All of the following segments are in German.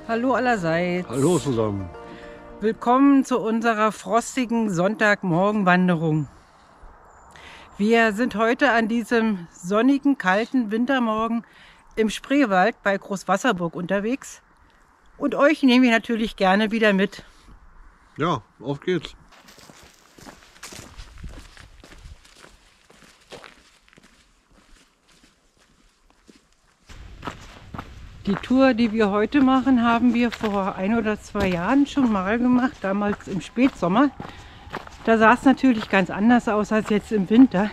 Hallo allerseits. Hallo zusammen. Willkommen zu unserer frostigen Sonntagmorgenwanderung. Wir sind heute an diesem sonnigen, kalten Wintermorgen im Spreewald bei Großwasserburg unterwegs. Und euch nehmen wir natürlich gerne wieder mit. Ja, auf geht's. Die Tour, die wir heute machen, haben wir vor 1 oder 2 Jahren schon mal gemacht, damals im Spätsommer. Da sah es natürlich ganz anders aus als jetzt im Winter.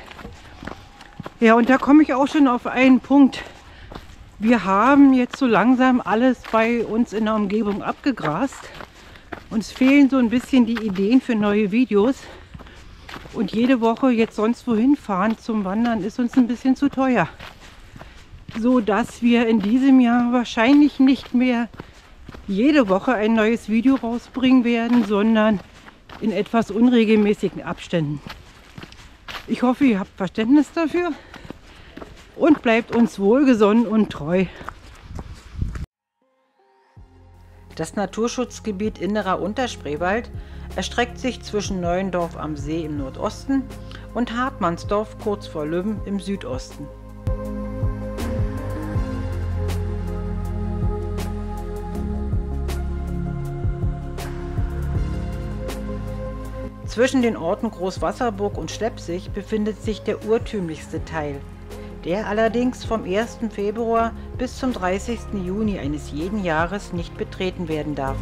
Ja, und da komme ich auch schon auf einen Punkt. Wir haben jetzt so langsam alles bei uns in der Umgebung abgegrast. Uns fehlen so ein bisschen die Ideen für neue Videos. Und jede Woche jetzt sonst wohin fahren zum Wandern ist uns ein bisschen zu teuer. So dass wir in diesem Jahr wahrscheinlich nicht mehr jede Woche ein neues Video rausbringen werden, sondern in etwas unregelmäßigen Abständen. Ich hoffe, ihr habt Verständnis dafür und bleibt uns wohlgesonnen und treu. Das Naturschutzgebiet Innerer Unterspreewald erstreckt sich zwischen Neuendorf am See im Nordosten und Hartmannsdorf kurz vor Lübben im Südosten. Zwischen den Orten Großwasserburg und Schleppzig befindet sich der urtümlichste Teil, der allerdings vom 1. Februar bis zum 30. Juni eines jeden Jahres nicht betreten werden darf.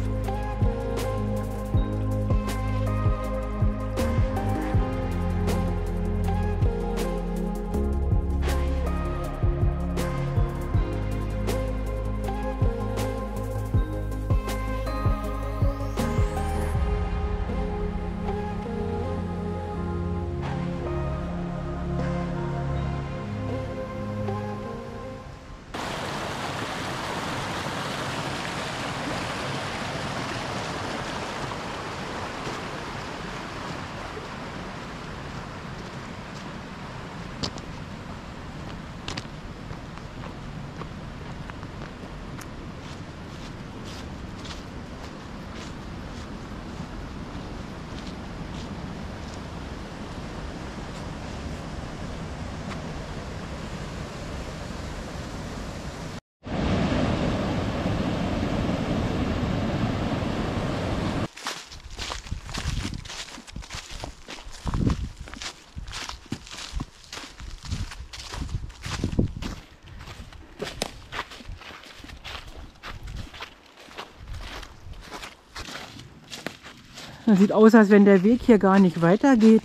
Das sieht aus, als wenn der Weg hier gar nicht weitergeht.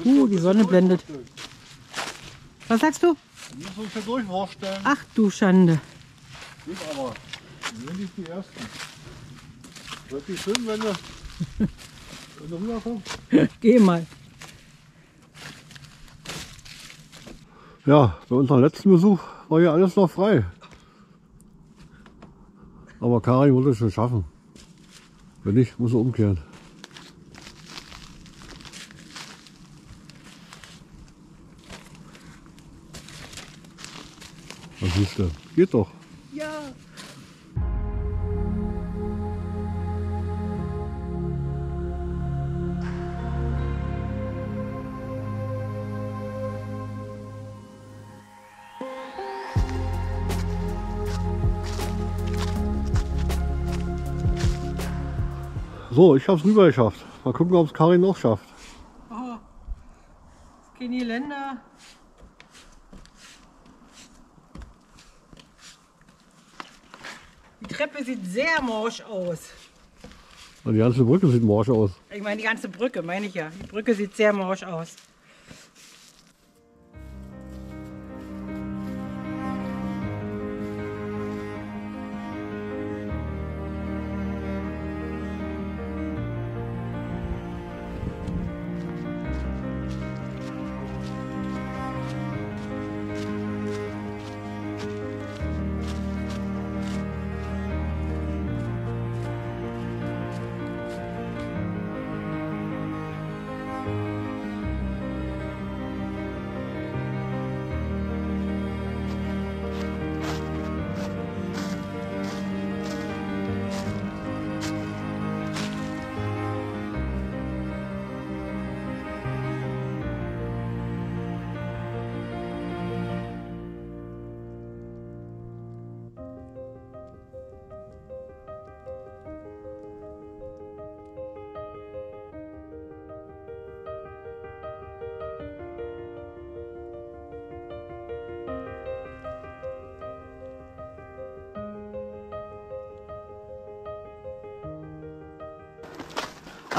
Die Sonne blendet. Was sagst du? Wir müssen uns hier durchwursteln. Ach du Schande. Gut, aber wir sind nicht die Ersten. Wird nicht schön, wenn du rüberkommst? Geh mal. Ja, bei unserem letzten Besuch war hier alles noch frei. Aber Karin wollte es schon schaffen. Wenn nicht, muss er umkehren. Was siehst du? Geht doch. Ja. So, ich hab's rüber geschafft. Mal gucken, ob es Karin noch schafft. Oh, Skinny Länder. Die Treppe sieht sehr morsch aus. Und die ganze Brücke sieht morsch aus. Ich meine, die ganze Brücke, meine ich ja. Die Brücke sieht sehr morsch aus.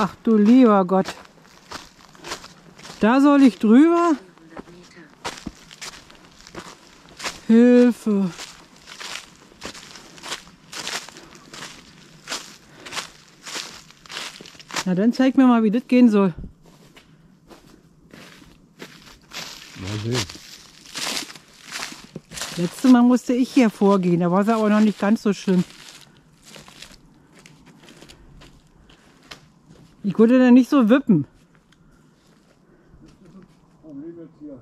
Ach du lieber Gott. Da soll ich drüber? Hilfe. Na dann zeig mir mal, wie das gehen soll. Mal sehen. Letztes Mal musste ich hier vorgehen, da war es aber noch nicht ganz so schlimm. Ich konnte da nicht so wippen. Problem jetzt hier.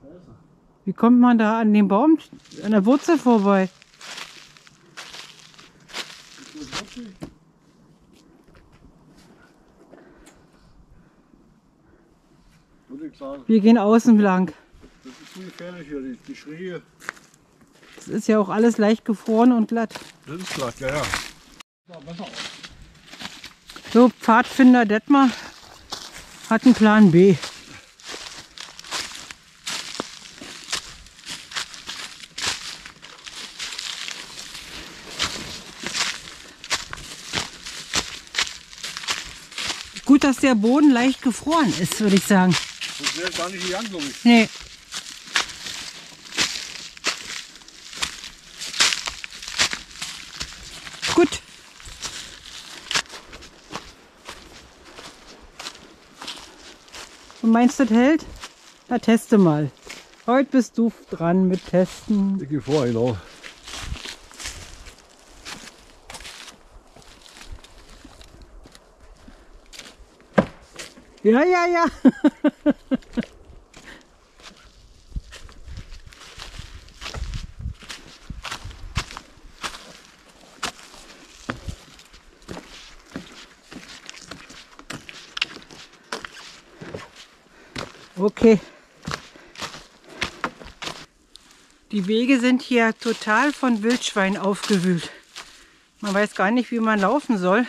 Scheiße. Wie kommt man da an dem Baum, an der Wurzel vorbei? Ist das rutschig? Würde ich sagen. Wir gehen außen lang. Das ist zu gefährlich hier, die Schräge. Es ist ja auch alles leicht gefroren und glatt. Das ist glatt, ja, ja. Ja, besser aus. So, Pfadfinder Detmar hat einen Plan B. Gut, dass der Boden leicht gefroren ist, würde ich sagen. Das wäre gar nicht gegangen, glaube ich. Nee. Gut. Du meinst, das hält? Na, teste mal. Heute bist du dran mit Testen. Ich gehe vor, genau. Ja, ja, ja. Okay. Die Wege sind hier total von Wildschwein aufgewühlt. Man weiß gar nicht, wie man laufen soll,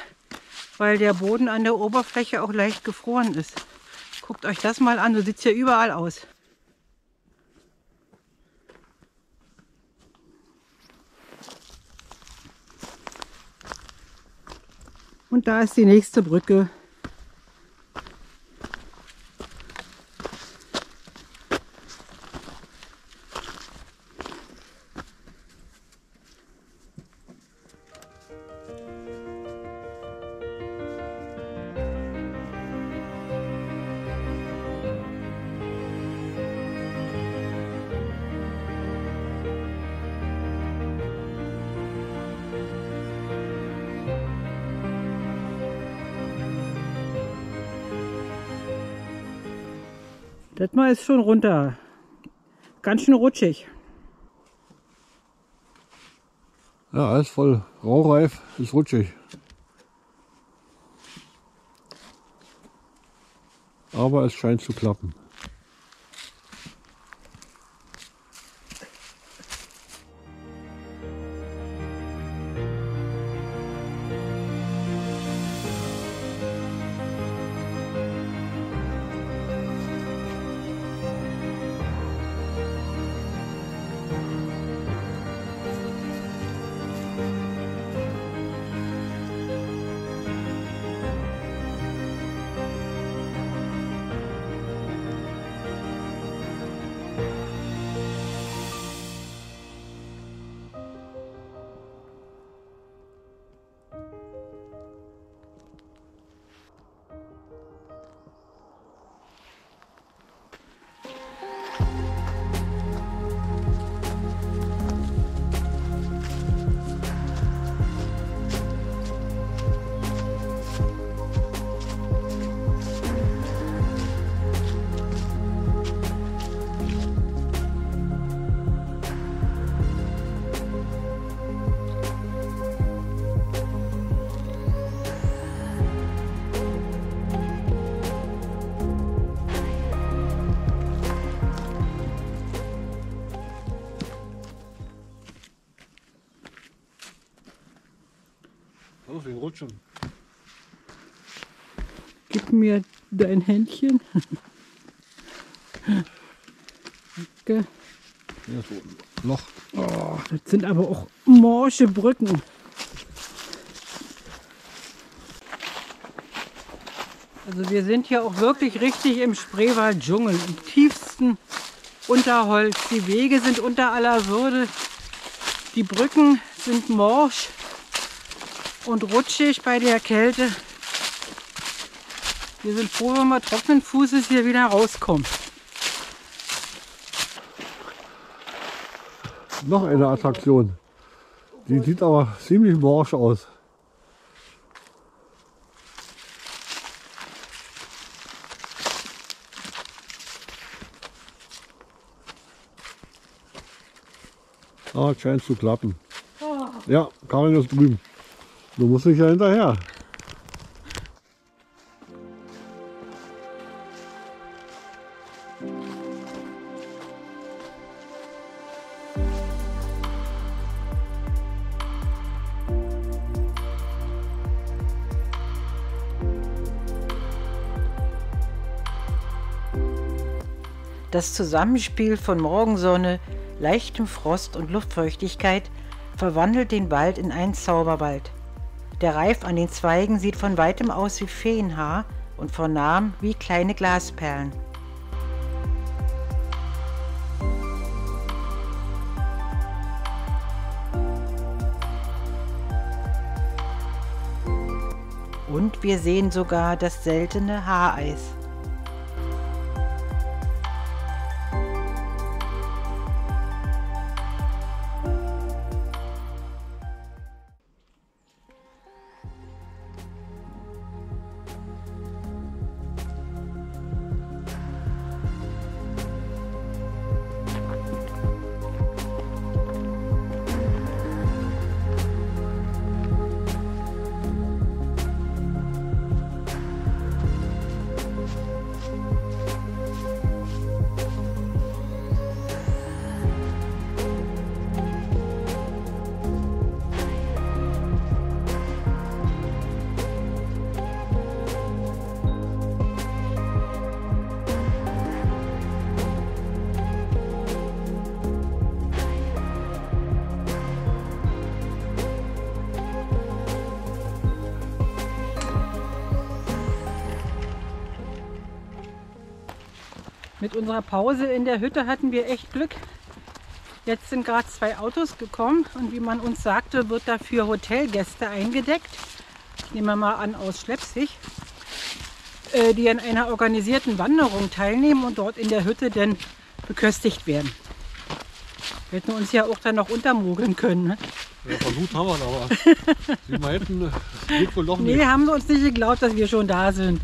weil der Boden an der Oberfläche auch leicht gefroren ist. Guckt euch das mal an, so sieht es ja überall aus. Und da ist die nächste Brücke. Das mal ist schon runter. Ganz schön rutschig. Ja, alles voll raureif, ist rutschig. Aber es scheint zu klappen. Oh, wegen Rutschen. Gib mir dein Händchen. Danke. Ja, so. Loch. Oh, das sind aber auch morsche Brücken. Also wir sind hier auch wirklich richtig im Spreewald-Dschungel, im tiefsten Unterholz. Die Wege sind unter aller Würde. Die Brücken sind morsch und rutschig bei der Kälte. Wir sind froh, wenn wir trockenen Fußes hier wieder rauskommen. Noch eine Attraktion. Die sieht aber ziemlich morsch aus. Ah, scheint zu klappen. Oh. Ja, Karin ist drüben. Du musst dich ja hinterher. Das Zusammenspiel von Morgensonne, leichtem Frost und Luftfeuchtigkeit verwandelt den Wald in einen Zauberwald. Der Reif an den Zweigen sieht von weitem aus wie Feenhaar und von nahem wie kleine Glasperlen. Und wir sehen sogar das seltene Haareis. Mit unserer Pause in der Hütte hatten wir echt Glück. Jetzt sind gerade 2 Autos gekommen und wie man uns sagte, wird dafür Hotelgäste eingedeckt. Ich nehme mal an aus Schleppzig, die an einer organisierten Wanderung teilnehmen und dort in der Hütte dann beköstigt werden. Wir hätten uns ja auch dann noch untermogeln können. Ne? Ja, versucht haben wir es, aber sieh mal hinten, das geht wohl doch nicht. Nee, haben sie uns nicht geglaubt, dass wir schon da sind.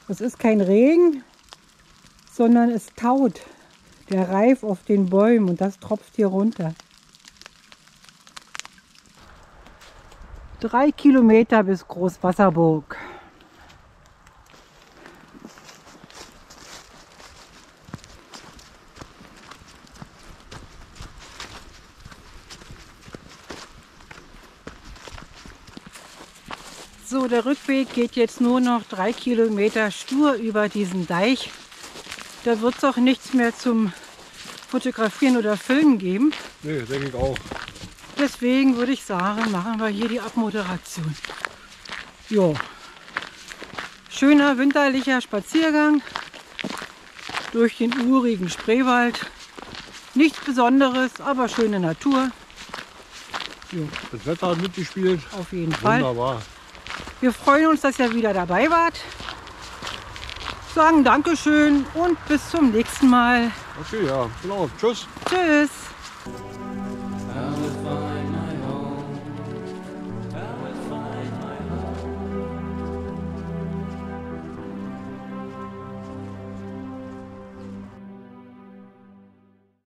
Es ist kein Regen, sondern es taut. Der Reif auf den Bäumen und das tropft hier runter. 3 Kilometer bis Großwasserburg. So, der Rückweg geht jetzt nur noch 3 Kilometer stur über diesen Deich. Da wird es auch nichts mehr zum Fotografieren oder Filmen geben. Nee, denke ich auch. Deswegen würde ich sagen, machen wir hier die Abmoderation. Jo. Schöner winterlicher Spaziergang durch den urigen Spreewald. Nichts Besonderes, aber schöne Natur. Jo. Das Wetter hat mitgespielt. Auf jeden Fall. Wunderbar. Wir freuen uns, dass ihr wieder dabei wart. sagen Dankeschön und bis zum nächsten Mal. Okay, ja, genau. Tschüss. Tschüss. How to find